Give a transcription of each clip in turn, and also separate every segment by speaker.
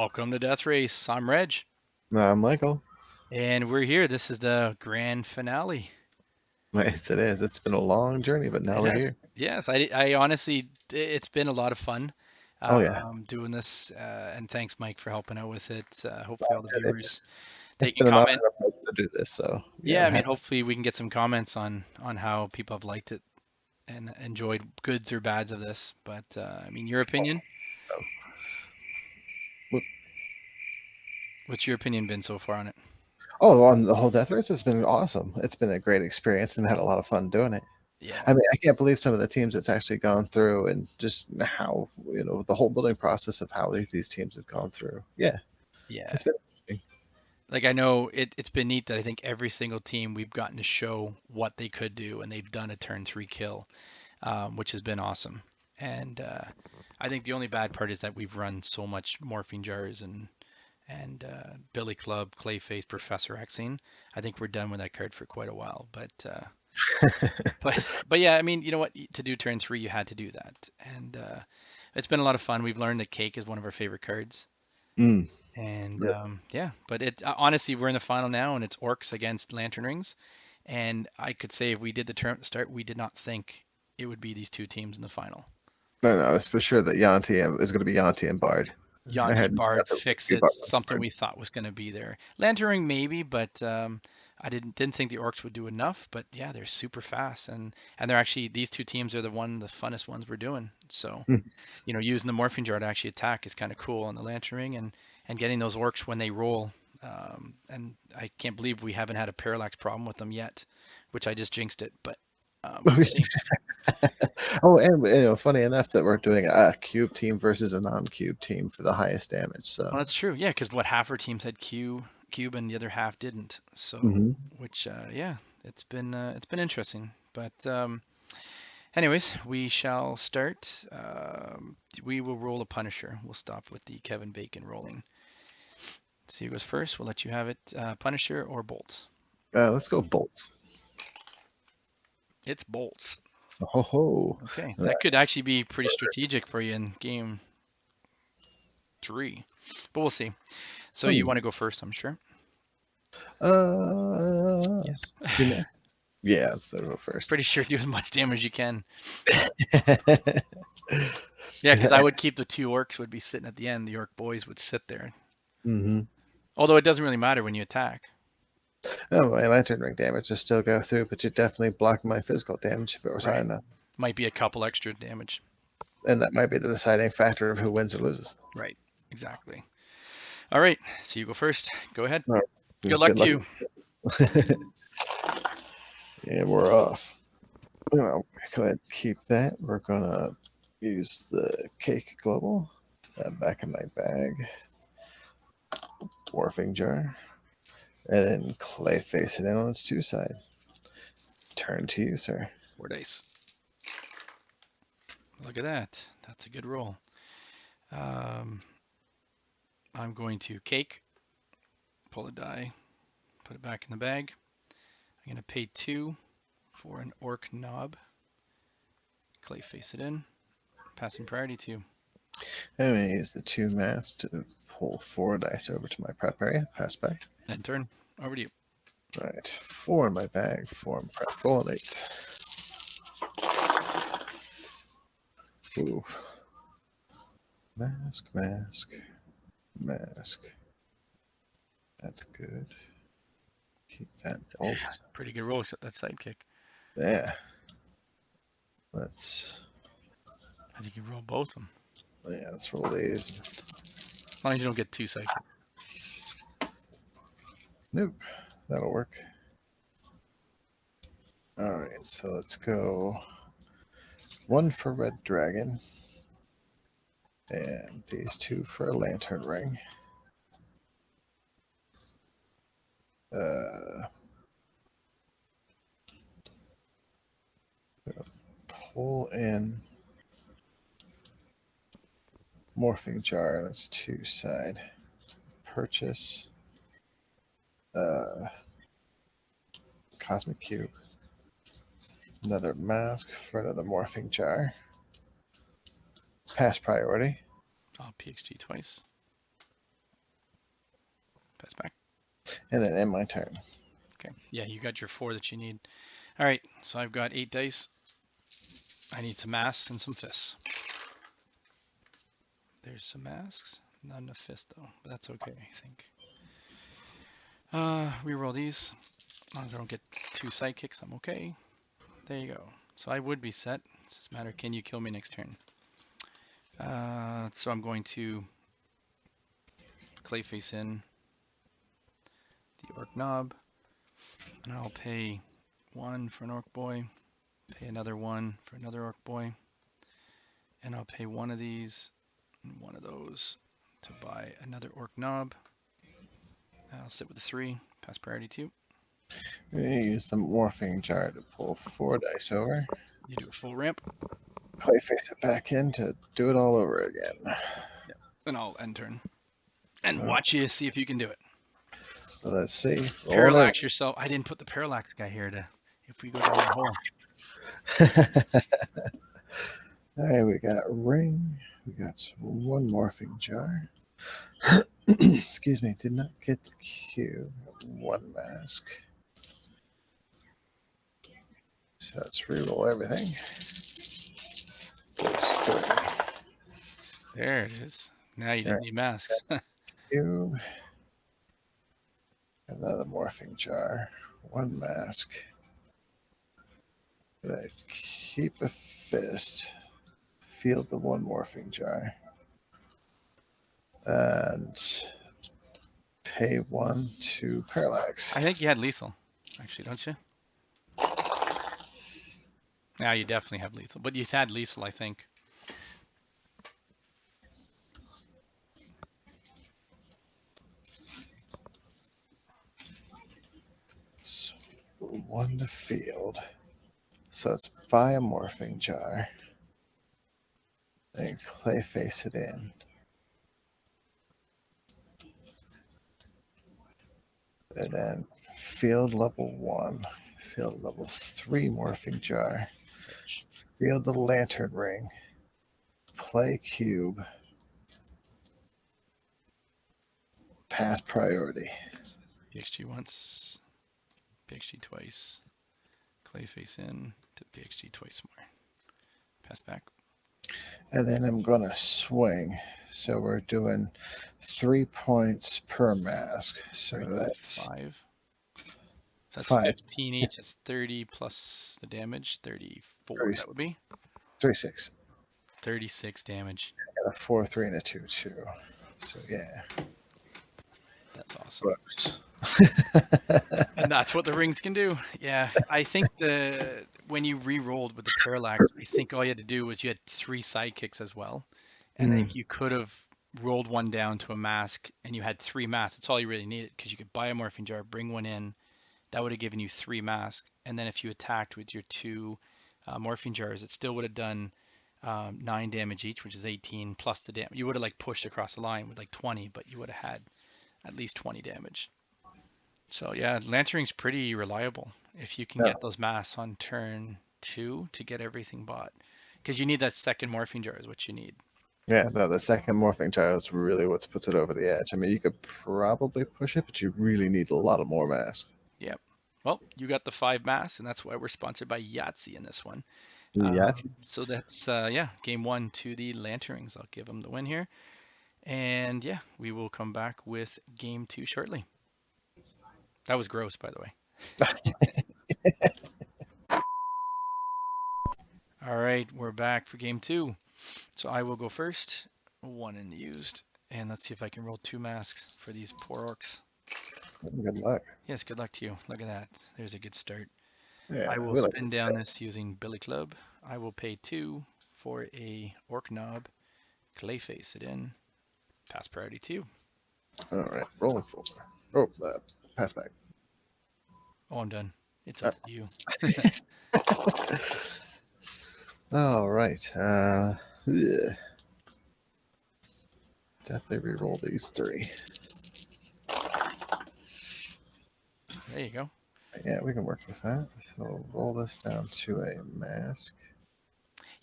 Speaker 1: Welcome to Death Race. I'm Reg,
Speaker 2: Michael.
Speaker 1: and we're here. This is the grand finale.
Speaker 2: Yes, it is. It's been a long journey, but now
Speaker 1: It
Speaker 2: we're
Speaker 1: has,
Speaker 2: here.
Speaker 1: yes, I honestly, it's been a lot of fun
Speaker 2: Oh yeah,
Speaker 1: doing this, and thanks, Mike, for helping out with it. Hopefully, all the
Speaker 2: it's
Speaker 1: viewers
Speaker 2: it's
Speaker 1: they can
Speaker 2: been an honor
Speaker 1: comment.
Speaker 2: and a pleasure to do this. So
Speaker 1: Yeah, I mean,
Speaker 2: happy.
Speaker 1: hopefully, we can get some comments on how people have liked it and enjoyed goods or bads of this. But I mean, your opinion?
Speaker 2: Oh, whoop.
Speaker 1: What's your opinion been so far on it?
Speaker 2: Oh, on the whole death race, it's been awesome. It's been a great experience and had a lot of fun doing it.
Speaker 1: Yeah,
Speaker 2: I mean, I can't believe some of the teams that's actually gone through and just how the whole building process of how these teams have gone through. Yeah,
Speaker 1: yeah.
Speaker 2: it's been interesting.
Speaker 1: Like I know it's been neat that I think every single team we've gotten to show what they could do, and they've done a turn three kill, which has been awesome. And I think the only bad part is that we've run so much morphine jars and Billy Club, Clayface, Professor Xing. I think we're done with that card for quite a while. But but yeah, I mean, you know what? To do turn three, you had to do that, and it's been a lot of fun. We've learned that Cake is one of our favorite cards.
Speaker 2: Mm.
Speaker 1: And yeah, but it honestly, we're in the final now, and it's Orcs against Lantern Rings. And I could say if we did the term at the start, we did not think it would be these two teams in the final.
Speaker 2: No, it's for sure that Yanti is going to be Yanti and Bard. I
Speaker 1: Yanti
Speaker 2: had
Speaker 1: Bard,
Speaker 2: nothing
Speaker 1: Fix
Speaker 2: to do
Speaker 1: It,
Speaker 2: about
Speaker 1: something
Speaker 2: Bard.
Speaker 1: we thought was going to be there. Lantern Ring maybe, but I didn't think the Orcs would do enough. But yeah, they're super fast, and they're actually these two teams are the funnest ones we're doing. So using the morphine jar to actually attack is kind of cool on the Lantern Ring, and getting those Orcs when they roll. And I can't believe we haven't had a parallax problem with them yet, which I just jinxed it. But we'll see.
Speaker 2: Oh, and funny enough that we're doing a cube team versus a non-cube team for the highest damage.
Speaker 1: Well,
Speaker 2: So,
Speaker 1: that's true. Yeah, because what half our teams had cube and the other half didn't. So,
Speaker 2: hmm
Speaker 1: which yeah, it's been interesting. But anyways, we shall start. We will roll a Punisher. We'll stop with the Kevin Bacon rolling. See who goes first. We'll let you have it. Punisher or bolts.
Speaker 2: let's go bolts.
Speaker 1: It's bolts.
Speaker 2: Ho ho!
Speaker 1: Okay, that could actually be pretty strategic for you in game three, but we'll see. So you
Speaker 2: Hmm.
Speaker 1: want to go first, I'm sure.
Speaker 2: Uh,
Speaker 1: Yes.
Speaker 2: you know, yeah, let's go first.
Speaker 1: Pretty sure do as much damage as you can.
Speaker 2: hmm
Speaker 1: Yeah, because I would keep the two orcs would be sitting at the end. The orc boys would sit there.
Speaker 2: Oh,
Speaker 1: Although it doesn't really matter when you attack.
Speaker 2: my lantern ring damage will still go through, but you definitely block my physical damage if it was high
Speaker 1: Right.
Speaker 2: enough.
Speaker 1: Might be a couple extra damage.
Speaker 2: And that might be the deciding factor of who wins or loses.
Speaker 1: Right. Exactly. All right. So you go first. Go ahead.
Speaker 2: All right.
Speaker 1: Good luck
Speaker 2: Good
Speaker 1: to
Speaker 2: luck.
Speaker 1: you.
Speaker 2: Yeah, we're off. Go ahead and keep that. We're gonna use the cake global. Back in my bag. Morphing jar. And then clay face it in on its two side. Turn to you, sir.
Speaker 1: 4 dice. Look at that. That's a good roll. Um, I'm going to cake, pull a die, put it back in the bag. I'm going to pay 2 for an orc knob. Clay face it in. Passing priority 2.
Speaker 2: I'm gonna use the two mass to pull 4 dice over to my prep area. Pass back.
Speaker 1: End turn. Over to you.
Speaker 2: All right, 4 in my bag, 4 in prep. Roll an 8. Ooh. Mask, mask, mask. That's good. Keep that bolt.
Speaker 1: Pretty good roll, except that sidekick.
Speaker 2: Yeah. Let's
Speaker 1: I think you roll both of them.
Speaker 2: let's roll these.
Speaker 1: As long as you don't get 2 sidekicks.
Speaker 2: Nope. That'll work. All right, so let's go 1 for red dragon, and these 2 for a lantern ring. Pull in morphing jar. That's 2 side. Purchase cosmic cube. Another mask for another morphing jar. Pass priority.
Speaker 1: I'll PXG twice. Pass back.
Speaker 2: And then end my turn.
Speaker 1: Okay. Yeah, you got your 4 that you need. All right, so I've got 8 dice. I need some masks and some fists. There's some masks. Not enough fists though, but that's okay, I think. Reroll these. As long as I don't get 2 sidekicks, I'm okay. There you go. So I would be set. It's just a matter, can you kill me next turn? So I'm going to Clayface in the Orc Knob, and I'll pay 1 for an Orc Boy, pay another 1 for another Orc Boy, and I'll pay 1 of these and 1 of those to buy another Orc Knob. I'll sit with a 3, pass priority 2.
Speaker 2: I'm going to use the morphing jar to pull 4 dice over.
Speaker 1: You do a full ramp.
Speaker 2: Clayface it back in to do it all over again.
Speaker 1: Yep. And I'll end turn. And watch you see if you can do it.
Speaker 2: So let's see.
Speaker 1: Parallax yourself. I didn't put the parallax guy here to, if we go down the hole.
Speaker 2: All right, we got ring. We got 1 morphing jar. Excuse me, did not get the cube. 1 mask. So let's reroll everything. There's 3.
Speaker 1: There it is. Now you didn't need masks.
Speaker 2: Cube. Another morphing jar. 1 mask. Gonna keep a fist. Field the 1 morphing jar. And pay 1 to parallax.
Speaker 1: I think you had lethal, actually, don't you? Now you definitely have lethal, but you had lethal, I think.
Speaker 2: So 1 to field. So let's buy a morphing jar. And Clayface it in. And then field level 1. Field level 3 morphing jar. Field the lantern ring. Play cube. Pass priority.
Speaker 1: PXG once, PXG twice, Clayface in to PXG twice more. Pass back.
Speaker 2: And then I'm going to swing. So we're doing 3 points per mask. So
Speaker 1: Right,
Speaker 2: that's
Speaker 1: 5. So that's
Speaker 2: 5.
Speaker 1: 15 each. It's 30 plus the damage. 34,
Speaker 2: 30,
Speaker 1: that would be.
Speaker 2: 36.
Speaker 1: 36 damage.
Speaker 2: Got a 4, 3, and a 2, 2. So yeah.
Speaker 1: That's awesome.
Speaker 2: Gross.
Speaker 1: And that's what the rings can do. Yeah, I think when you re-rolled with the parallax, I think all you had to do was you had 3 sidekicks as well, and I think you could have rolled 1 down to a mask, and you had 3 masks. That's all you really needed because you could buy a morphing jar, bring 1 in. That would have given you 3 masks, and then if you attacked with your 2 morphing jars, it still would have done 9 damage each, which is 18 plus the damage. You would have like pushed across the line with like 20, but you would have had at least 20 damage. So yeah, Lantering's pretty reliable if you can get those masks on turn 2 to get everything bought. Because you need that second morphing jar is what you need.
Speaker 2: Yeah, no, the second morphing jar is really what puts it over the edge. I mean, you could probably push it, but you really need a lot of more masks.
Speaker 1: Yep. Well, you got the 5 masks, and that's why we're sponsored by Yahtzee in this one.
Speaker 2: Yeah.
Speaker 1: So that's, yeah, game 1 to the Lanterings. I'll give them the win here. And yeah, we will come back with game 2 shortly. That was gross, by the way. All right, we're back for game 2. So I will go first. 1 in used. And let's see if I can roll 2 masks for these poor orcs.
Speaker 2: Good luck.
Speaker 1: Yes, good luck to you. Look at that. There's a good start.
Speaker 2: Yeah,
Speaker 1: I will spin down this using Billy Club. I will pay 2 for a Orc Knob. Clayface it in. Pass priority 2.
Speaker 2: All right, rolling 4. Oh, pass back.
Speaker 1: Oh, I'm done. It's up to you.
Speaker 2: All right. Yeah. Definitely re-roll these 3.
Speaker 1: There you go.
Speaker 2: Yeah, we can work with that. So roll this down to a mask.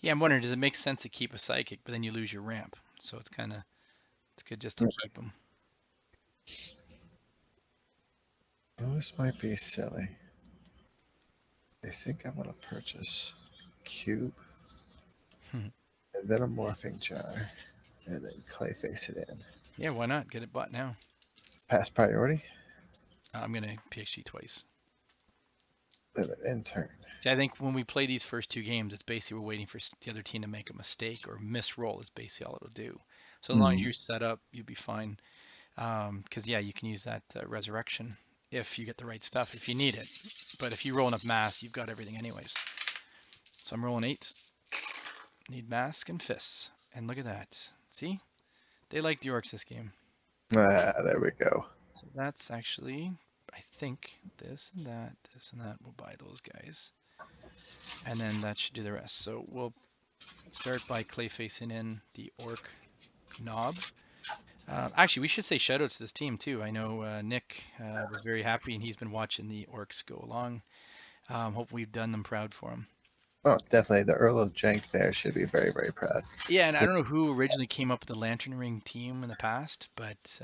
Speaker 1: Yeah, I'm wondering, does it make sense to keep a psychic, but then you lose your ramp? So it's good just to keep them.
Speaker 2: Oh, this might be silly. I think I'm gonna purchase cube and then a morphing jar and then clay face it in.
Speaker 1: Yeah, why not? Get it bought now.
Speaker 2: Pass priority
Speaker 1: I'm going to PXG twice.
Speaker 2: and an intern.
Speaker 1: See, I think when we play these first two games, it's basically we're waiting for the other team to make a mistake or misroll is basically all it'll do. So as long as you're set up, you'll be fine. Because yeah, you can use that resurrection if you get the right stuff, if you need it. But if you roll enough mass, you've got everything anyways. So I'm rolling 8. Need mask and fists. And look at that. See? They like the orcs this game.
Speaker 2: Ah, there we go.
Speaker 1: So that's actually, I think, this and that, this and that. We'll buy those guys. And then that should do the rest. So we'll start by clay facing in the orc knob. Actually, we should say shout outs to this team too. I know Nick was very happy and he's been watching the orcs go along. Hope we've done them proud for him.
Speaker 2: Oh, definitely. The Earl of Jank there should be very, very proud.
Speaker 1: Yeah, and I don't know who originally came up with the Lantern Ring team in the past, but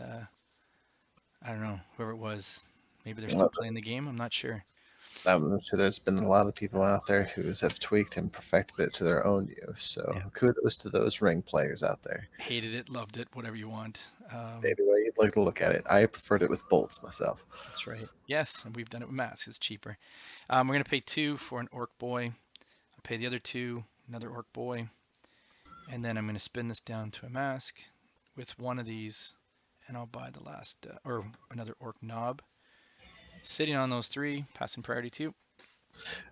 Speaker 1: I don't know, whoever it was. Maybe they're still playing the game. I'm not sure.
Speaker 2: I'm sure there's been a lot of people out there who have tweaked and perfected it to their own use. So
Speaker 1: Yeah.
Speaker 2: kudos to those ring players out there.
Speaker 1: Hated it, loved it, whatever you want.
Speaker 2: Maybe way you'd like to look at it. I preferred it with bolts myself.
Speaker 1: That's right. Yes, and we've done it with masks. It's cheaper. We're going to pay 2 for an orc boy. I'll pay the other 2, another orc boy. And then I'm going to spin this down to a mask with one of these, and I'll buy the last, or another orc knob. Sitting on those 3, passing priority 2.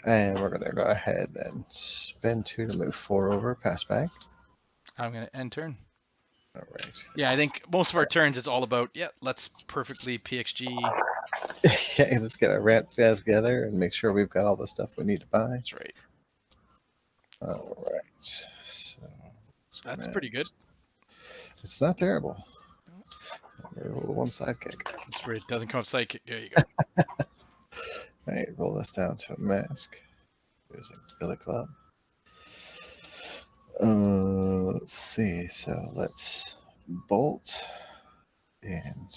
Speaker 2: And we're going to go ahead and spin 2 to move 4 over, pass back.
Speaker 1: I'm going to end turn.
Speaker 2: All right.
Speaker 1: Yeah, I think most of our turns it's all about, yeah, let's perfectly PXG.
Speaker 2: Yeah, let's get our rant together and make sure we've got all the stuff we need to buy.
Speaker 1: That's right.
Speaker 2: All right. So
Speaker 1: That's pretty good.
Speaker 2: It's not terrible. One sidekick.
Speaker 1: That's where it doesn't come up sidekick. There you go.
Speaker 2: All right, roll this down to a mask. There's a billy club. Let's see. So let's bolt and.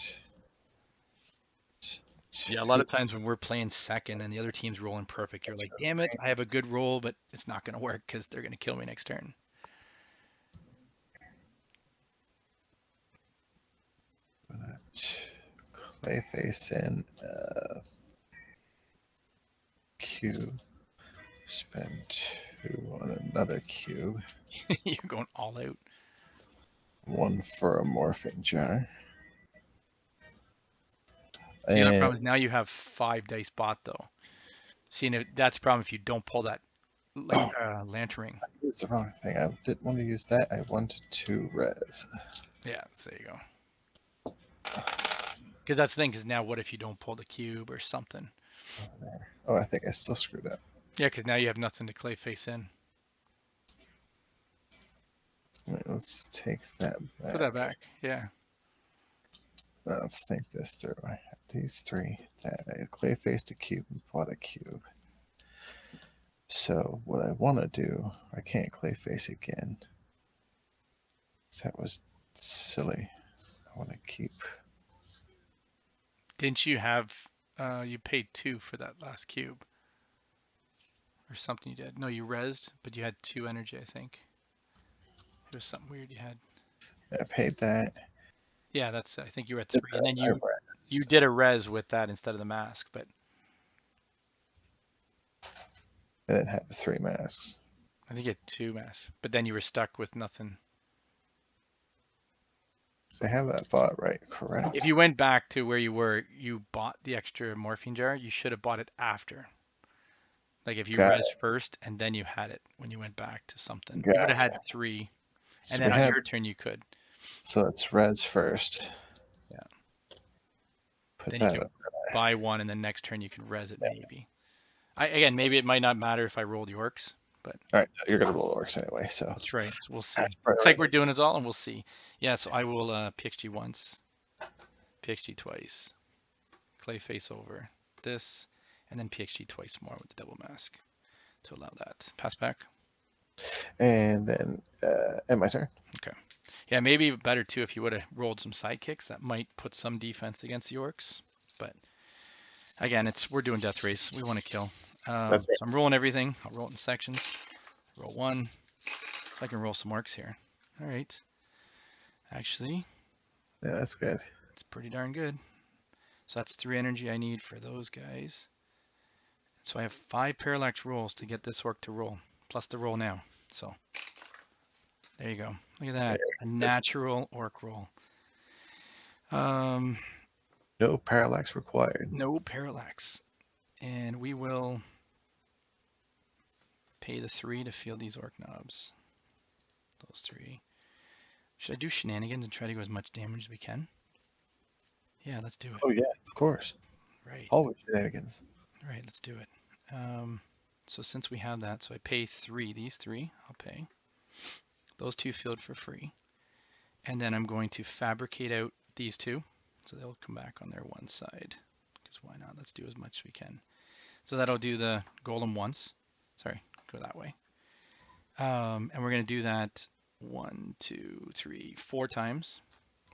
Speaker 1: Yeah, a lot of times when we're playing second and the other team's rolling perfect, you're like, damn it, I have a good roll, but it's not going to work because they're going to kill me next turn.
Speaker 2: Clay face in cube. Spend 2 on another cube.
Speaker 1: You're going all out.
Speaker 2: 1 for a morphing jar.
Speaker 1: The other problem is now you have 5 dice bought though. See, that's the problem if you don't pull that lantern ring.
Speaker 2: I used the wrong thing. I didn't want to use that. I wanted to res.
Speaker 1: Yeah, so there you go. Because that's the thing, because now what if you don't pull the cube or something?
Speaker 2: Oh, I think I still screwed up.
Speaker 1: Yeah, because now you have nothing to clay face in.
Speaker 2: Wait, let's take that back.
Speaker 1: Put that back, yeah.
Speaker 2: Let's think this through. I have these 3. That I clay faced a cube and bought a cube. So what I want to do, I can't clay face again. That was silly. I want to keep.
Speaker 1: Didn't you have, you paid 2 for that last cube? Or something you did. No, you rezzed, but you had 2 energy, I think. It was something weird you had.
Speaker 2: I paid that.
Speaker 1: Yeah, that's, I think you were at 3. And then you did a res with that instead of the mask, but.
Speaker 2: And then had the 3 masks.
Speaker 1: I think you had 2 masks, but then you were stuck with nothing.
Speaker 2: So I have that bought right, correct?
Speaker 1: If you went back to where you were, you bought the extra morphine jar, you should have bought it after. Like if you res first and then you had it when you went back to something. You would have had 3. And then on your turn you could.
Speaker 2: So it's res first.
Speaker 1: Yeah.
Speaker 2: Put
Speaker 1: then
Speaker 2: that
Speaker 1: you could buy 1 and then next turn you could res it maybe. Again, maybe it might not matter if I rolled the orcs, but.
Speaker 2: All right, you're going to roll orcs anyway, so.
Speaker 1: That's right. So we'll see. Looks like we're doing this all and we'll see. Yeah, so I will PXG once, PXG twice, clay face over this, and then PXG twice more with the double mask to allow that. Pass back.
Speaker 2: And then end my turn.
Speaker 1: Okay. Yeah, maybe better too if you would have rolled some sidekicks. That might put some defense against the orcs, but Again, we're doing death race. We want to kill.
Speaker 2: That's right.
Speaker 1: I'm rolling everything. I'll roll it in sections. Roll one. If I can roll some orcs here. All right. Actually,
Speaker 2: Yeah, that's good.
Speaker 1: it's pretty darn good. So that's 3 energy I need for those guys. So I have 5 parallax rolls to get this orc to roll, plus the roll now. So there you go. Look at that. A natural orc roll.
Speaker 2: No parallax required.
Speaker 1: No parallax. And we will pay the 3 to field these orc knobs. Those 3. Should I do shenanigans and try to go as much damage as we can? Yeah, let's do it.
Speaker 2: Oh, yeah, of course.
Speaker 1: Right.
Speaker 2: Always shenanigans.
Speaker 1: All right, let's do it. So since we have that, so I pay 3, these 3, I'll pay. Those 2 field for free. And then I'm going to fabricate out these 2. So they'll come back on their one side. Because why not? Let's do as much as we can. So that'll do the golem once. Sorry, go that way. And we're going to do that 1, 2, 3, 4 times.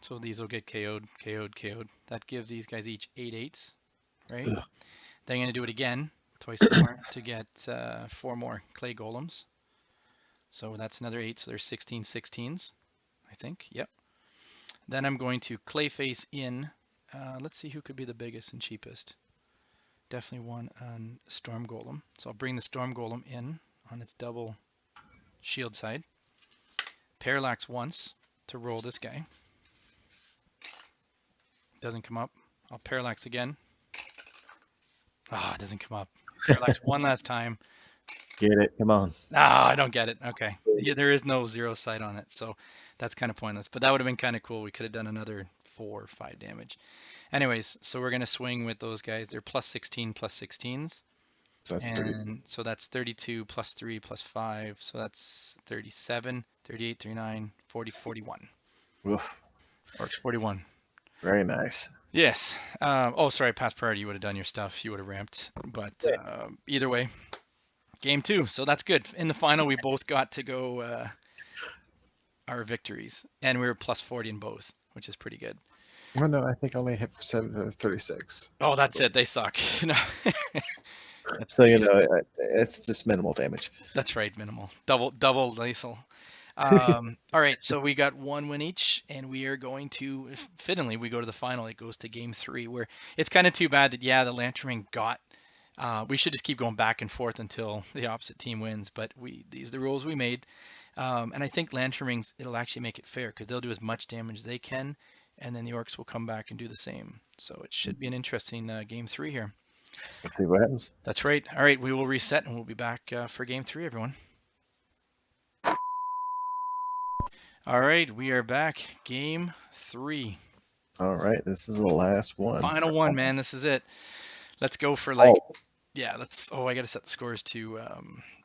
Speaker 1: So these will get KO'd, KO'd, KO'd. That gives these guys each 8 8s, right?
Speaker 2: Ugh.
Speaker 1: Then I'm going to do it again, twice more, to get 4 more clay golems. So that's another 8, so there's 16 16s, I think. Yep. Then I'm going to clay face in. Let's see who could be the biggest and cheapest. Definitely one on Storm Golem. So I'll bring the Storm Golem in on its double shield side. Parallax once to roll this guy. Doesn't come up. I'll parallax again. Ah, it doesn't come up. Parallax one last time.
Speaker 2: Get it. Come on.
Speaker 1: Ah, I don't get it. Okay. Yeah, there is no 0 sight on it, so that's kind of pointless. But that would have been kind of cool. We could have done another 4 or 5 damage. Anyways, so we're going to swing with those guys. They're plus 16 plus 16s.
Speaker 2: So that's 30.
Speaker 1: So that's 32 plus 3 plus 5. So that's 37, 38, 39, 40, 41.
Speaker 2: Oof.
Speaker 1: Or 41.
Speaker 2: Very nice.
Speaker 1: Yes. Oh, sorry, past priority. You would have done your stuff. You would have ramped. But either way, game 2. So that's good. In the final, we both got to go our victories. And we were plus 40 in both, which is pretty good.
Speaker 2: Well, no, I think I only hit for 36.
Speaker 1: Oh, that's it. They suck. No.
Speaker 2: So, it's just minimal damage.
Speaker 1: That's right, minimal. Double lethal. All right, so we got 1 win each, and we are going to, fittingly, we go to the final. It goes to game 3, where it's kind of too bad that, yeah, the Lantern Ring got, we should just keep going back and forth until the opposite team wins, but these are the rules we made. And I think Lantern Rings, it'll actually make it fair, because they'll do as much damage as they can, and then the Orcs will come back and do the same. So it should be an interesting game 3 here.
Speaker 2: Let's see what happens.
Speaker 1: That's right. All right, we will reset, and we'll be back for game 3, everyone. All right, we are back. Game 3.
Speaker 2: All right, this is the last one.
Speaker 1: Final one, man. This is it. Let's go for yeah, I got to set the scores to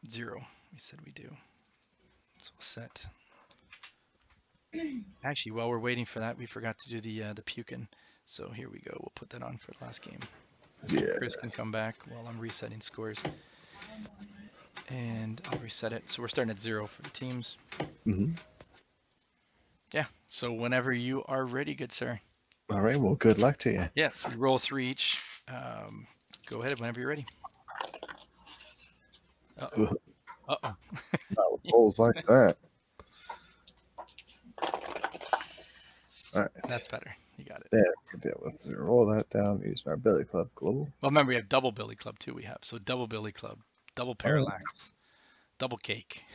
Speaker 1: 0. We said we do. So we'll set. Actually, while we're waiting for that, we forgot to do the pukin. So here we go. We'll put that on for the last game.
Speaker 2: Yeah.
Speaker 1: Chris can come back while I'm resetting scores. And I'll reset it. So we're starting at 0 for the teams.
Speaker 2: Mm-hmm.
Speaker 1: Yeah, so whenever you are ready, good sir.
Speaker 2: All right, well, good luck to you.
Speaker 1: Yes, we roll 3 each. Go ahead whenever you're ready. Uh-oh. Uh-oh.
Speaker 2: No, rolls like that. All right.
Speaker 1: That's better. You got it.
Speaker 2: Yeah, let's roll that down. Use my Billy Club global.
Speaker 1: Well, remember, we have double Billy Club, too, we have. So double Billy Club, double Parallax, double Cake.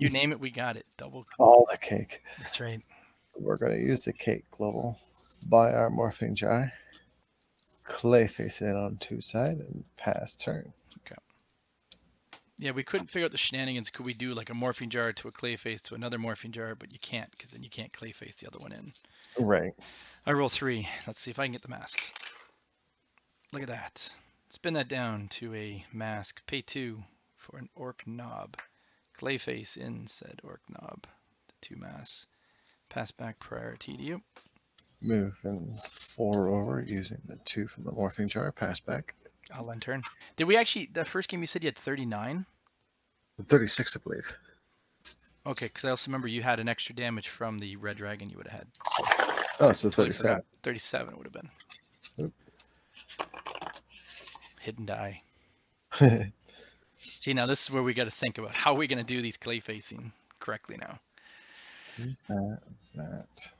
Speaker 1: You name it, we got it. Double.
Speaker 2: All the cake.
Speaker 1: That's right.
Speaker 2: We're going to use the cake global. Buy our morphing jar. Clay face it on 2 sides and pass turn.
Speaker 1: Okay. Yeah, we couldn't figure out the shenanigans. Could we do like a morphing jar to a clay face to another morphing jar? But you can't, because then you can't clay face the other one in.
Speaker 2: Right.
Speaker 1: I roll 3. Let's see if I can get the masks. Look at that. Spin that down to a mask. Pay 2 for an orc knob. Clay face in said orc knob. The 2 masks. Pass back priority to you.
Speaker 2: Move and 4 over using the 2 from the morphing jar. Pass back.
Speaker 1: I'll end turn. Did we actually, the first game you said you had 39?
Speaker 2: 36, I believe.
Speaker 1: Okay, because I also remember you had an extra damage from the red dragon you would have had.
Speaker 2: Oh, so 37.
Speaker 1: 37 would have been.
Speaker 2: Oop.
Speaker 1: hidden die. See, now this is where we got to think about how are we going to do these clay facing correctly now.
Speaker 2: Keep that.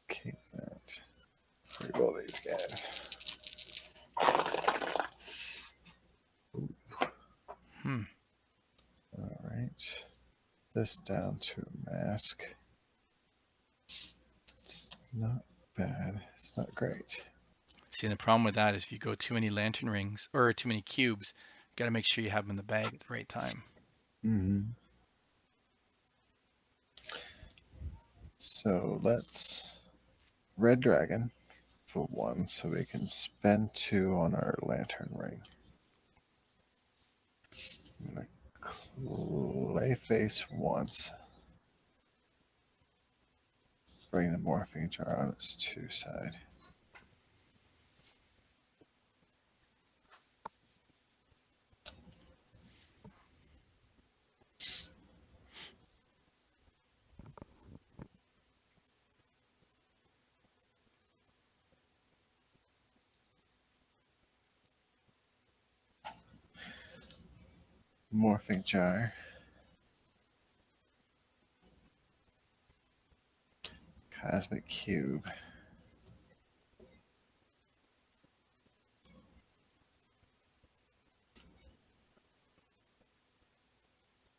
Speaker 2: Keep that. Reroll these guys.
Speaker 1: Hmm.
Speaker 2: All right. This down to mask. It's not bad. It's not great.
Speaker 1: See, the problem with that is if you go too many lantern rings or too many cubes, you got to make sure you have them in the bag at the right time.
Speaker 2: Mm-hmm. So let's red dragon for 1 so we can spend 2 on our lantern ring. I'm going to clay face once. Bring the morphing jar on its 2 side. Morphing jar. Cosmic cube.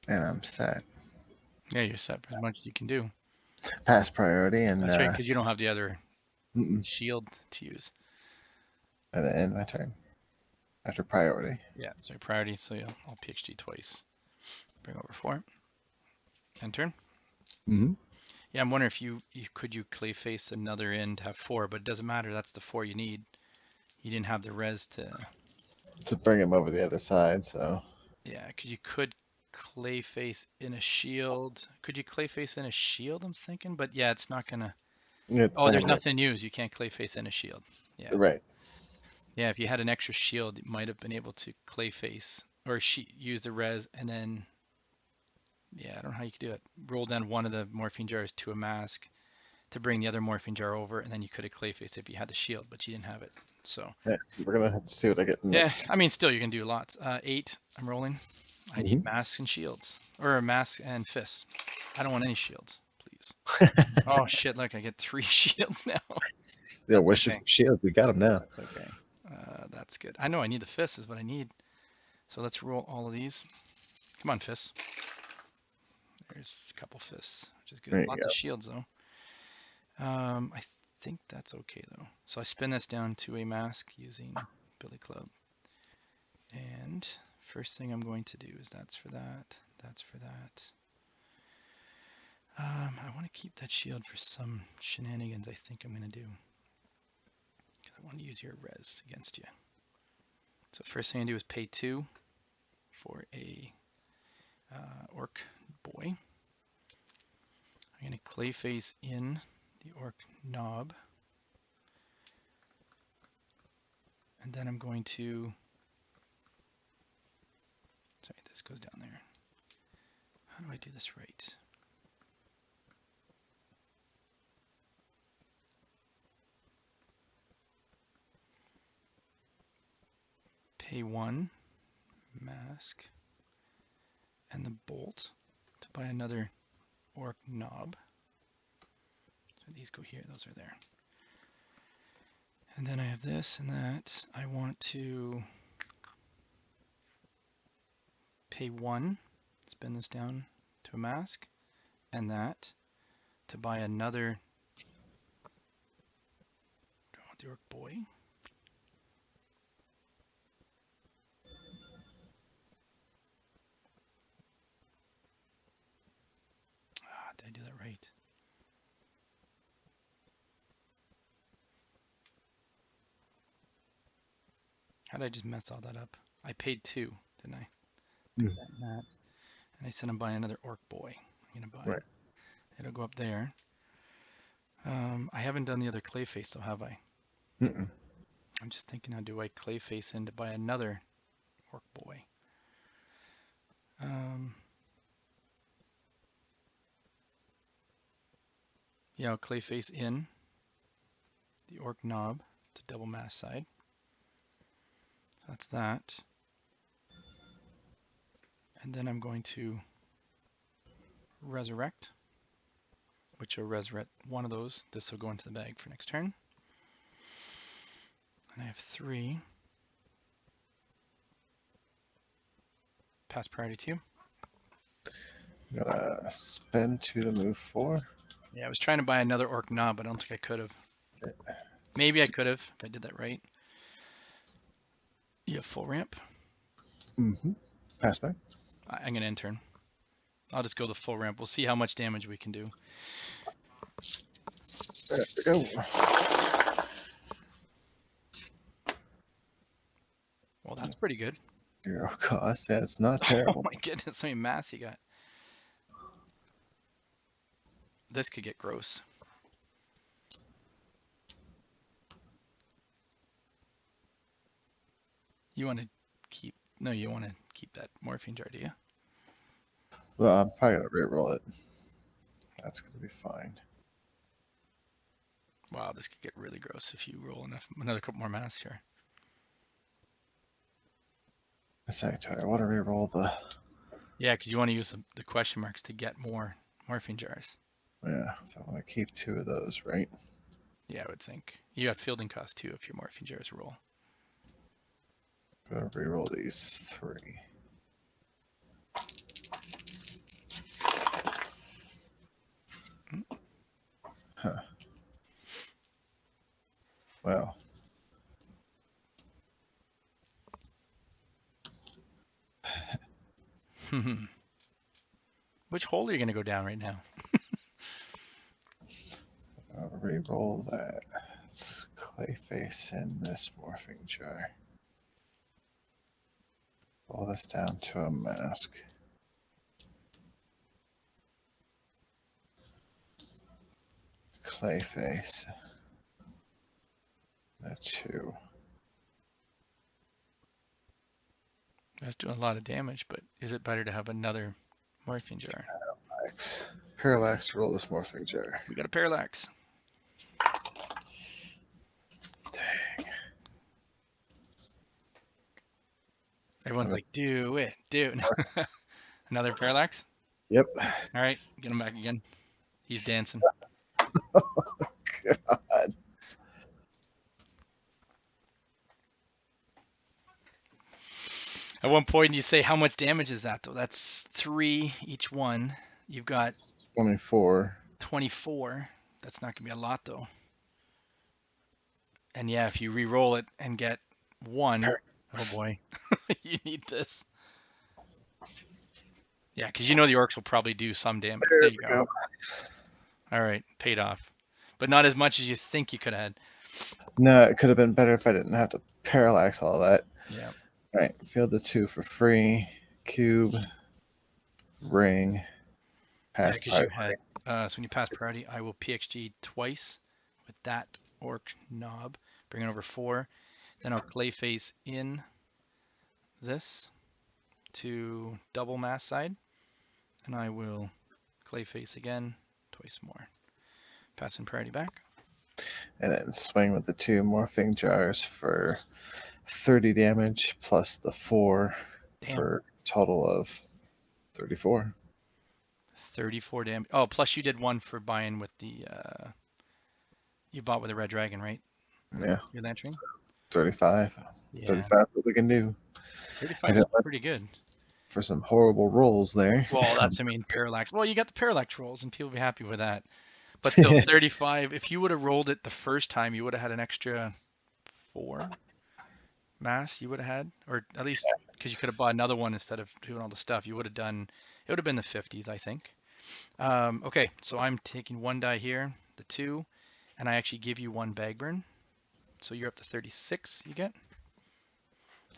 Speaker 2: And I'm set.
Speaker 1: Yeah, you're set for as much as you can do.
Speaker 2: Pass priority and
Speaker 1: That's right, because you don't have the other
Speaker 2: mm-mm,
Speaker 1: shield to use.
Speaker 2: at the end of my turn. After priority.
Speaker 1: Yeah, so priority, so yeah, I'll PXG twice. Bring over 4. End turn.
Speaker 2: Mm-hmm.
Speaker 1: Yeah, I'm wondering if you could you clay face another in to have 4, but it doesn't matter. That's the 4 you need. You didn't have the res
Speaker 2: To bring him over the other side, so.
Speaker 1: yeah, because you could clay face in a shield. Could you clay face in a shield? I'm thinking, but yeah, it's not gonna.
Speaker 2: It's
Speaker 1: Oh,
Speaker 2: not
Speaker 1: there's
Speaker 2: gonna hit.
Speaker 1: nothing used. You can't clay face in a shield. Yeah,
Speaker 2: Right.
Speaker 1: yeah. If you had an extra shield, you might have been able to clay face or use the res and then yeah, I don't know how you could do it. Roll down one of the morphine jars to a mask to bring the other morphine jar over, and then you could have clayface if you had the shield, but you didn't have it. So
Speaker 2: Yeah, we're gonna have to see what I get
Speaker 1: yeah,
Speaker 2: next.
Speaker 1: I mean, still you can do lots. 8, I'm rolling. I need masks and shields, or a mask and fists. I don't want any shields, please. Oh shit! Look, I get 3 shields now.
Speaker 2: Yeah, wish
Speaker 1: Okay,
Speaker 2: for shield. We got him now.
Speaker 1: that's okay. That's good. I know I need the fists is what I need. So let's roll all of these. Come on, fists. There's a couple fists, which is good.
Speaker 2: There you
Speaker 1: Lots
Speaker 2: go.
Speaker 1: of shields though. I think that's okay though. So I spin this down to a mask using Billy Club. And first thing I'm going to do is that's for that, that's for that. I want to keep that shield for some shenanigans I think I'm going to do. I want to use your res against you. So first thing I do is pay 2 for a orc boy. I'm going to clay face in the orc knob. And then I'm going to, sorry, this goes down there. How do I do this right? Pay 1 mask and the bolt to buy another orc knob. So these go here, those are there. And then I have this and that. I want to pay 1, spin this down to a mask, and that to buy another. Do I want the orc boy? Ah, did I do that right? How did I just mess all that up? I paid 2, didn't I? Paid that and that. And I said I'm buying another orc boy. I'm gonna buy.
Speaker 2: Right.
Speaker 1: It'll go up there. I haven't done the other clay face though, have I?
Speaker 2: Mm-mm.
Speaker 1: I'm just thinking, how do I clay face in to buy another orc boy? Yeah, I'll clay face in the orc knob to double mass side. So that's that. And then I'm going to resurrect, which will resurrect one of those. This will go into the bag for next turn. And I have 3. Pass priority 2.
Speaker 2: Gotta spend 2 to move 4.
Speaker 1: Yeah, I was trying to buy another orc knob, but I don't think I could have. Maybe I could have if I did that right. You have full ramp.
Speaker 2: Mm-hmm. Pass back.
Speaker 1: I'm going to end turn. I'll just go the full ramp. We'll see how much damage we can do.
Speaker 2: There we go.
Speaker 1: Well, that's pretty good.
Speaker 2: 0 cost. Yeah, it's not
Speaker 1: Oh
Speaker 2: terrible.
Speaker 1: my goodness, how many mass you got. This could get gross. You want to keep... No, you want to keep that morphine jar, do you?
Speaker 2: Well, I'm probably gonna reroll it. That's gonna be fine.
Speaker 1: Wow, this could get really gross if you roll another couple more mass here.
Speaker 2: Exactly. I want to reroll the.
Speaker 1: Yeah, because you want to use the question marks to get more morphine jars.
Speaker 2: Yeah, so I want to keep 2 of those, right?
Speaker 1: Yeah, I would think. You got fielding cost too if your morphine jars roll.
Speaker 2: I'm gonna reroll these 3.
Speaker 1: Hmm.
Speaker 2: Huh. Well.
Speaker 1: Which hole are you going to go down right now?
Speaker 2: I'll reroll that. It's Clayface in this morphing jar. Roll this down to a mask. Clayface. A 2.
Speaker 1: That's doing a lot of damage, but is it better to have another morphine jar?
Speaker 2: Parallax. Parallax to roll this morphing jar.
Speaker 1: We got a parallax.
Speaker 2: Dang.
Speaker 1: Everyone's like, do it, do it. Another parallax?
Speaker 2: Yep.
Speaker 1: All right, get him back again. He's dancing.
Speaker 2: God.
Speaker 1: At one point, you say, how much damage is that, though? That's 3 each one. You've got
Speaker 2: 24.
Speaker 1: 24. That's not going to be a lot, though. And yeah, if you re-roll it and get 1, oh boy, you need this. Yeah, because you know the orcs will probably do some damage. There you go. All right, paid off. But not as much as you think you could have had.
Speaker 2: No, it could have been better if I didn't have to parallax all that.
Speaker 1: Yeah.
Speaker 2: All right, field the 2 for free. Cube, ring, pass
Speaker 1: Yeah, because you
Speaker 2: priority.
Speaker 1: had, so when you pass priority, I will PXG twice with that orc knob. Bring it over 4. Then I'll clayface in this to double mass side. And I will clayface again twice more. Passing priority back.
Speaker 2: And then swing with the 2 morphing jars for 30 damage plus the 4
Speaker 1: Damn.
Speaker 2: for a total of 34.
Speaker 1: 34 damage. Oh, plus you did 1 for buying with the, you bought with the red dragon, right?
Speaker 2: Yeah.
Speaker 1: Your lantern?
Speaker 2: 35.
Speaker 1: Yeah.
Speaker 2: 35 is what we can do.
Speaker 1: 35 is pretty good.
Speaker 2: For some horrible rolls there.
Speaker 1: Well, that's, I mean, parallax. Well, you got the parallax rolls, and people will be happy with that. But still, 35, if you would have rolled it the first time, you would have had an extra 4 mass you would have had, or at least because you could have bought another one instead of doing all the stuff. You would have done, it would have been the 50s, I think. Okay, so I'm taking 1 die here, the 2, and I actually give you 1 bag burn. So you're up to 36 you get.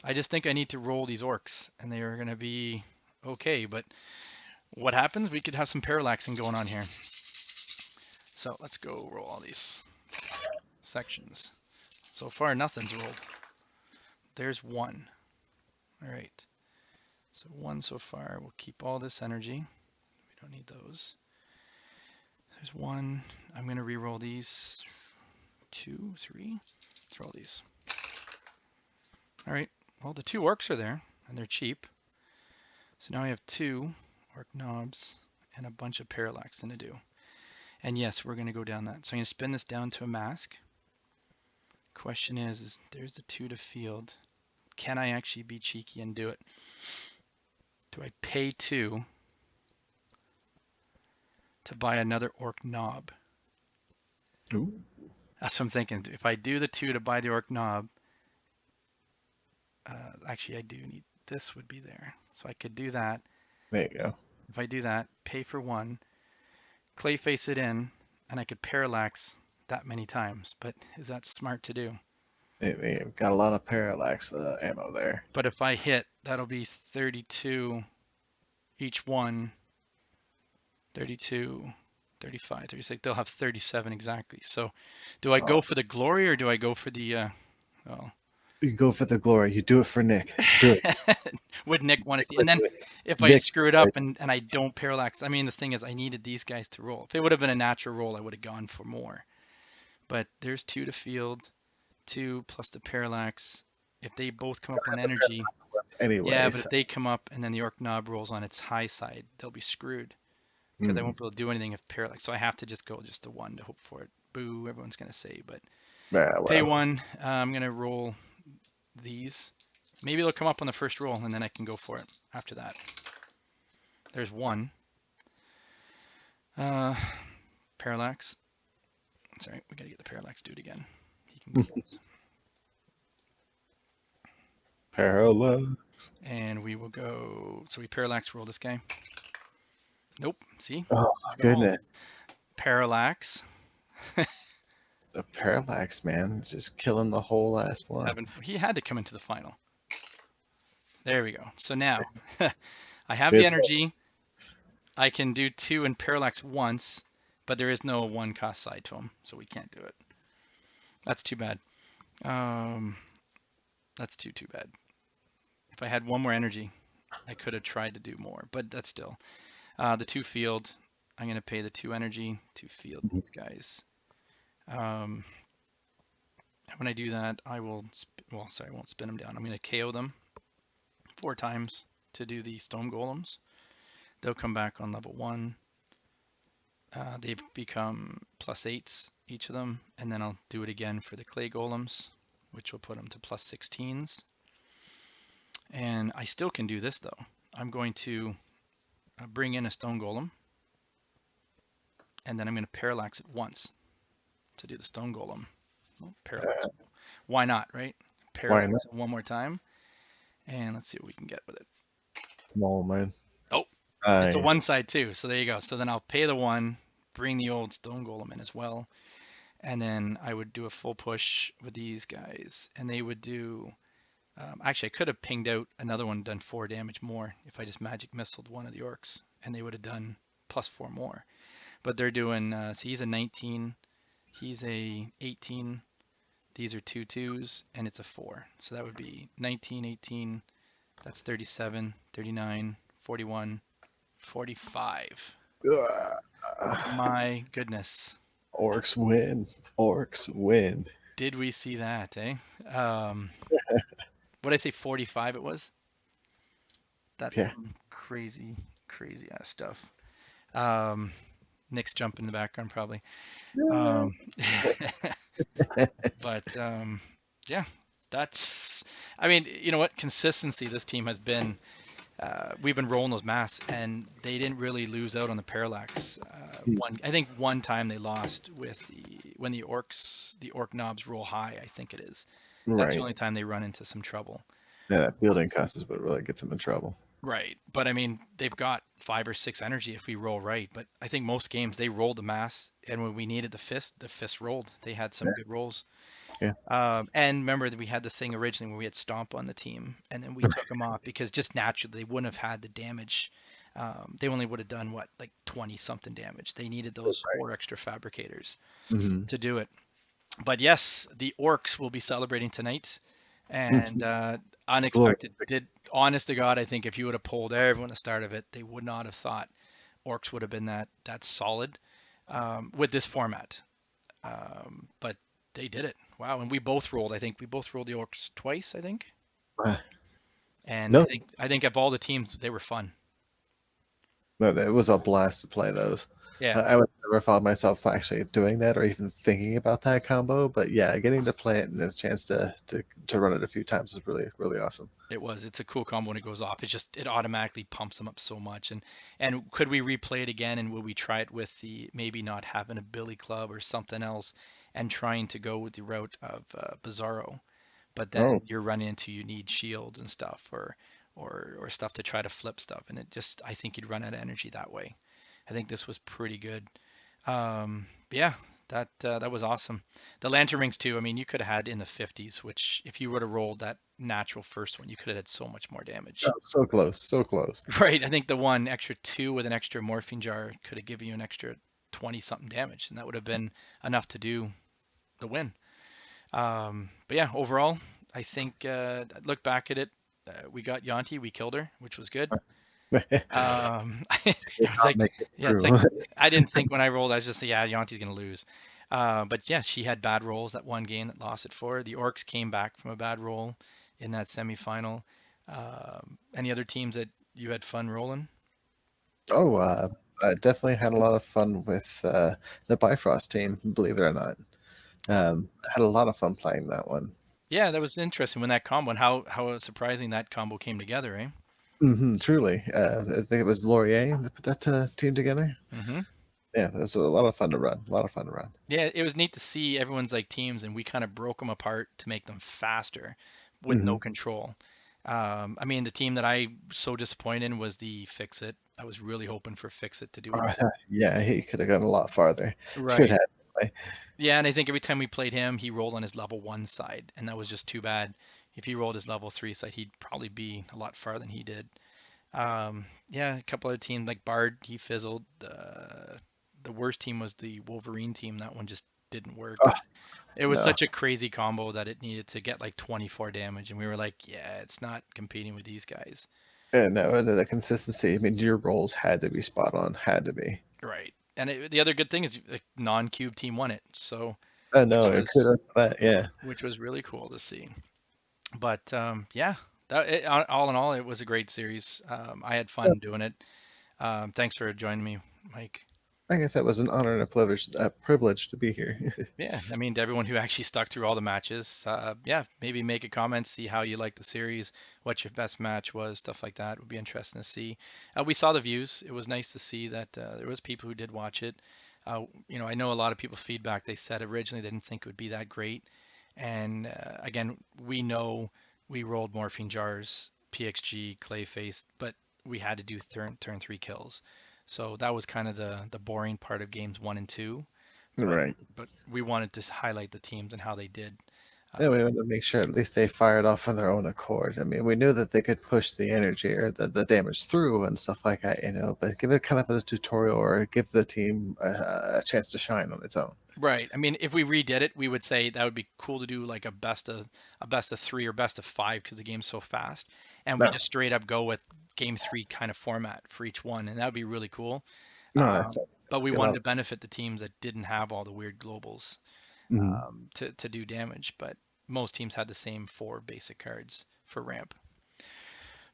Speaker 1: I just think I need to roll these orcs, and they are going to be okay, but what happens? We could have some parallaxing going on here. So let's go roll all these sections. So far, nothing's rolled. There's 1. All right. So 1 so far. We'll keep all this energy. We don't need those. There's 1. I'm going to re-roll these. 2, 3. Let's roll these. All right. Well, the 2 orcs are there, and they're cheap. So now we have 2 orc knobs and a bunch of parallax to do. And yes, we're going to go down that. So I'm going to spin this down to a mask. Question is there's the 2 to field. Can I actually be cheeky and do it? Do I pay 2 to buy another orc knob?
Speaker 2: Ooh.
Speaker 1: That's what I'm thinking. If I do the 2 to buy the orc knob, actually I do need, this would be there. So I could do that.
Speaker 2: There you go.
Speaker 1: If I do that, pay for 1, clay face it in, and I could parallax that many times. But is that smart to do?
Speaker 2: You've got a lot of parallax ammo there.
Speaker 1: But if I hit, that'll be 32 each one, 32, 35, 36. They'll have 37 exactly. So do I go for the glory or do I go for the, well,
Speaker 2: You go for the glory. You do it for Nick. Do it.
Speaker 1: would Nick want to
Speaker 2: Nick
Speaker 1: see?
Speaker 2: would
Speaker 1: And then
Speaker 2: do it.
Speaker 1: if I
Speaker 2: Nick,
Speaker 1: screw it up and I don't parallax, I mean, the thing is, I needed these guys to roll. If it would have been a natural roll, I would have gone for more. But there's 2 to field, 2 plus the parallax. If they both come up on energy, yeah, but
Speaker 2: anyways.
Speaker 1: if they come up and then the orc knob rolls on its high side, they'll be screwed because I won't be able to do anything if parallax. So I have to just go just the 1 to hope for it. Boo, everyone's gonna say, but
Speaker 2: Yeah,
Speaker 1: pay
Speaker 2: well,
Speaker 1: 1. I'm gonna roll these. Maybe they'll come up on the first roll and then I can go for it after that. There's 1. Parallax. Sorry, we gotta get the parallax dude again. He can get it.
Speaker 2: parallax.
Speaker 1: And we will go. So we parallax roll this guy. Nope. See?
Speaker 2: Oh
Speaker 1: This is the hole.
Speaker 2: goodness.
Speaker 1: Parallax.
Speaker 2: The parallax, man, is just killing the whole last one.
Speaker 1: He had to come into the final. There we go. So now I have
Speaker 2: Good.
Speaker 1: the energy. I can do 2 and parallax once, but there is no 1 cost side to him, so we can't do it. That's too bad. That's too bad. If I had 1 more energy, I could have tried to do more, but that's still. The 2 field, I'm going to pay the 2 energy to field these guys. And when I do that, I will, well, sorry, I won't spin them down. I'm going to KO them 4 times to do the stone golems. They'll come back on level 1. They've become +8s, each of them, and then I'll do it again for the clay golems, which will put them to +16s. And I still can do this though. I'm going to bring in a stone golem, and then I'm going to parallax it once to do the stone golem. Well, parallax. Why not, right? Parallax it 1 more time, and let's see what we can get with it.
Speaker 2: Small man.
Speaker 1: Oh,
Speaker 2: nice.
Speaker 1: it's the 1 side too. So there you go. So then I'll pay the 1, bring the old stone golem in as well, and then I would do a full push with these guys, and they would do. Actually, I could have pinged out another one, done 4 damage more if I just magic missiled one of the orcs, and they would have done +4 more. But they're doing. So he's a 19, he's a 18. These are 2 2s, and it's a 4. So that would be 19, 18. That's 37, 39, 41, 45. My goodness.
Speaker 2: Orcs win. Orcs win.
Speaker 1: Did we see that, eh? What did I say, 45 it was? That's crazy, crazy ass stuff. Nick's jumping in the background probably. But yeah, that's, I mean, you know what? Consistency this team has been, we've been rolling those masks and they didn't really lose out on the parallax. I think one time they lost with when the orc knobs roll high, I think it is. That's the only time they run into some trouble.
Speaker 2: Yeah, that fielding cost is what really gets them in trouble.
Speaker 1: Right. But I mean, they've got 5 or 6 energy if we roll right. But I think most games they rolled the mass, and when we needed the fist rolled. They had some good rolls.
Speaker 2: Yeah.
Speaker 1: And remember that we had the thing originally when we had Stomp on the team, and then we took them off because just naturally they wouldn't have had the damage. They only would have done what, like 20 something damage. They needed those 4 extra fabricators to do it. But yes, the orcs will be celebrating tonight, and unexpected. Honest to God, I think if you would have polled everyone at the start of it, they would not have thought orcs would have been that solid with this format. But they did it. Wow. And we both rolled. I think we both rolled the orcs twice, I think. And
Speaker 2: No,
Speaker 1: I think of all the teams, they were fun.
Speaker 2: no, it was a blast to play those.
Speaker 1: Yeah,
Speaker 2: I would never found myself actually doing that or even thinking about that combo, but yeah, getting to play it and a chance to run it a few times is really really awesome.
Speaker 1: it was. It's a cool combo when it goes off. It's just it automatically pumps them up so much. And could we replay it again? And would we try it with the maybe not having a billy club or something else, and trying to go with the route of Bizarro? But then
Speaker 2: Oh,
Speaker 1: you're running into you need shields and stuff or stuff to try to flip stuff, and it just I think you'd run out of energy that way. I think this was pretty good. Yeah, that was awesome. The lantern rings too. I mean, you could have had in the 50s, which if you would have rolled that natural first one, you could have had so much more damage.
Speaker 2: oh, so close, so close.
Speaker 1: Right. I think the one extra two with an extra morphine jar could have given you an extra 20 something damage, and that would have been enough to do the win. But yeah, overall, I think look back at it, we got Yanti, we killed her, which was good.
Speaker 2: Did
Speaker 1: It's
Speaker 2: not
Speaker 1: like,
Speaker 2: make it
Speaker 1: yeah, it's like
Speaker 2: through.
Speaker 1: I didn't think when I rolled, I was just yeah, Yanti's gonna lose. But yeah, she had bad rolls that one game that lost it for her. The Orcs came back from a bad roll in that semifinal. Any other teams that you had fun rolling?
Speaker 2: Oh, I definitely had a lot of fun with the Bifrost team, believe it or not. Had a lot of fun playing that one.
Speaker 1: Yeah, that was interesting when that combo and how surprising that combo came together, eh?
Speaker 2: Truly. I think it was Laurier that put that team together.
Speaker 1: Hmm.
Speaker 2: Yeah, it was a lot of fun to run. A lot of fun to run.
Speaker 1: Yeah, it was neat to see everyone's like teams, and we kind of broke them apart to make them faster with
Speaker 2: Hmm
Speaker 1: no control. I mean, the team that I so disappointed in was the Fix It. I was really hoping for Fix It to do it.
Speaker 2: Yeah, he could have gone a lot farther. Should
Speaker 1: Right.
Speaker 2: have. Anyway.
Speaker 1: Yeah, and I think every time we played him, he rolled on his level one side, and that was just too bad. If he rolled his level three side, he'd probably be a lot farther than he did. Yeah, a couple other teams like Bard, he fizzled. The worst team was the Wolverine team. That one just didn't work.
Speaker 2: Oh,
Speaker 1: It was
Speaker 2: no.
Speaker 1: such a crazy combo that it needed to get like 24 damage, and we were like, yeah, it's not competing with these guys.
Speaker 2: Yeah, no, the consistency. I mean, your rolls had to be spot on. Had to be.
Speaker 1: Right. And the other good thing is a non-cube team won it, so
Speaker 2: I
Speaker 1: which
Speaker 2: know.
Speaker 1: was
Speaker 2: Kudos to that. Yeah.
Speaker 1: really cool to see. But yeah, all in all, it was a great series. I had fun doing it. Thanks for joining me, Mike.
Speaker 2: Like I said, it was an honor and a privilege to be here.
Speaker 1: Yeah, I mean, to everyone who actually stuck through all the matches, yeah, maybe make a comment, see how you like the series, what your best match was, stuff like that would be interesting to see. We saw the views. It was nice to see that there was people who did watch it. I know a lot of people feedback. They said originally they didn't think it would be that great, and again, we know we rolled morphine jars, PXG, Clayface, but we had to do turn three kills, so that was kind of the boring part of games one and two, but
Speaker 2: Right.
Speaker 1: we wanted to highlight the teams and how they did.
Speaker 2: Yeah,
Speaker 1: Uh,
Speaker 2: we wanted to make sure at least they fired off on their own accord. I mean, we knew that they could push the energy or the damage through and stuff like that, but give it kind of a tutorial or give the team a chance to shine on its own.
Speaker 1: right. I mean, if we redid it, we would say that would be cool to do like a best of three or best of five because the game's so fast, and we
Speaker 2: No,
Speaker 1: just straight up go with game three kind of format for each one, and that would be really cool.
Speaker 2: no,
Speaker 1: Um, but we
Speaker 2: a lot
Speaker 1: wanted
Speaker 2: of
Speaker 1: to benefit the teams that didn't have all the weird globals
Speaker 2: mhm.
Speaker 1: to do damage, but most teams had the same four basic cards for ramp.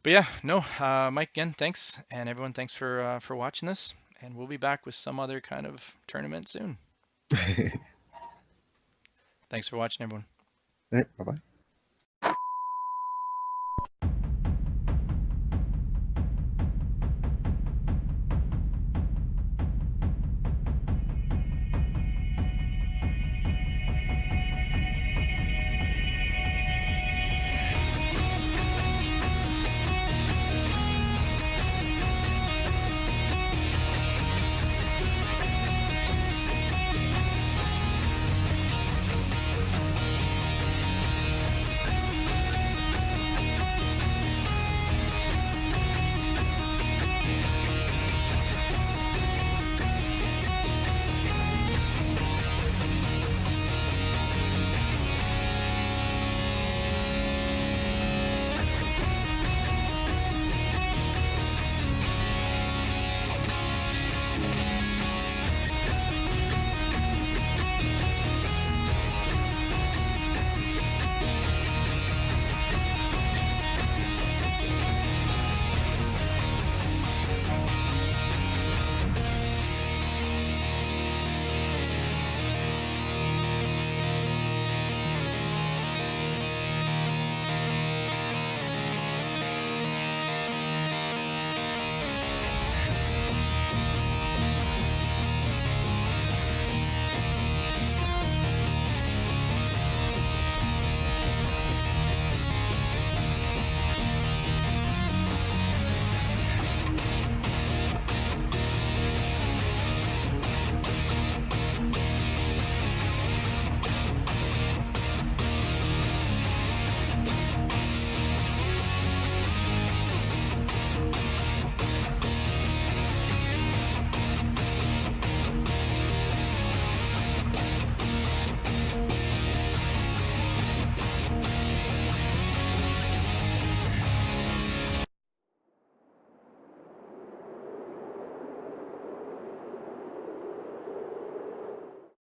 Speaker 1: But yeah, no, Mike, again, thanks, and everyone, thanks for watching this, and we'll be back with some other kind of tournament soon. Thanks for watching, everyone.
Speaker 2: Right, bye bye.